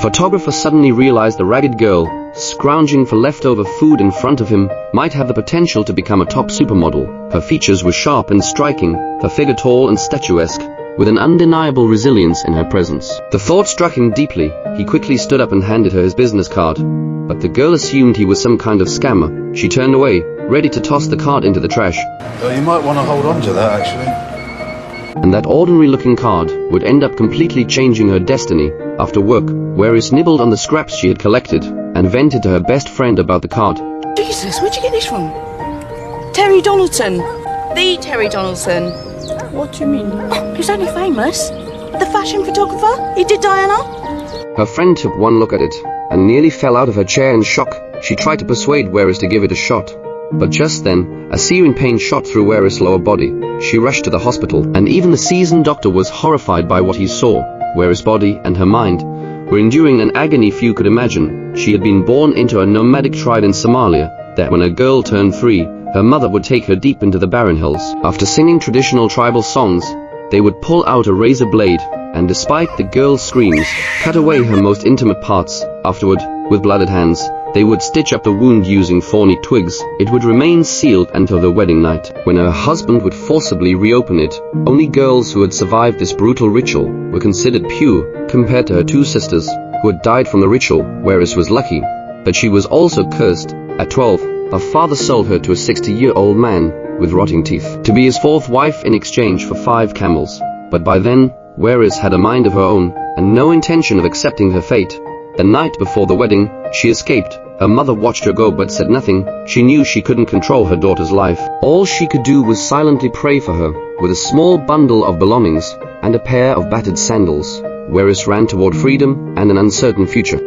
photographer suddenly realized the ragged girl, scrounging for leftover food in front of him, might have the potential to become a top supermodel. Her features were sharp and striking, her figure tall and statuesque, with an undeniable resilience in her presence. The thought struck him deeply. He quickly stood up and handed her his business card. But the girl assumed he was some kind of scammer. She turned away, ready to toss the card into the trash. You might want to hold on to that, actually. And that ordinary-looking card would end up completely changing her destiny. After work, Waris nibbled on the scraps she had collected and vented to her best friend about the card. Jesus, where'd you get this from? Terry Donaldson. The Terry Donaldson. What do you mean? Oh, he's only famous. The fashion photographer. He did Diana. Her friend took one look at it and nearly fell out of her chair in shock. She tried to persuade Waris to give it a shot. But just then, a searing pain shot through Waris' lower body. She rushed to the hospital, and even the seasoned doctor was horrified by what he saw. Waris' body and her mind were enduring an agony few could imagine. She had been born into a nomadic tribe in Somalia, that when a girl turned 3, her mother would take her deep into the barren hills. After singing traditional tribal songs, they would pull out a razor blade, and despite the girl's screams, cut away her most intimate parts. Afterward, with blooded hands, they would stitch up the wound using thorny twigs. It would remain sealed until the wedding night, when her husband would forcibly reopen it. Only girls who had survived this brutal ritual were considered pure, compared to her 2 sisters, who had died from the ritual. Waris was lucky, but she was also cursed. At 12, her father sold her to a 60-year-old man with rotting teeth, to be his 4th wife in exchange for 5 camels. But by then, Waris had a mind of her own, and no intention of accepting her fate. The night before the wedding, she escaped. Her mother watched her go but said nothing. She knew she couldn't control her daughter's life. All she could do was silently pray for her. With a small bundle of belongings and a pair of battered sandals, Waris ran toward freedom and an uncertain future.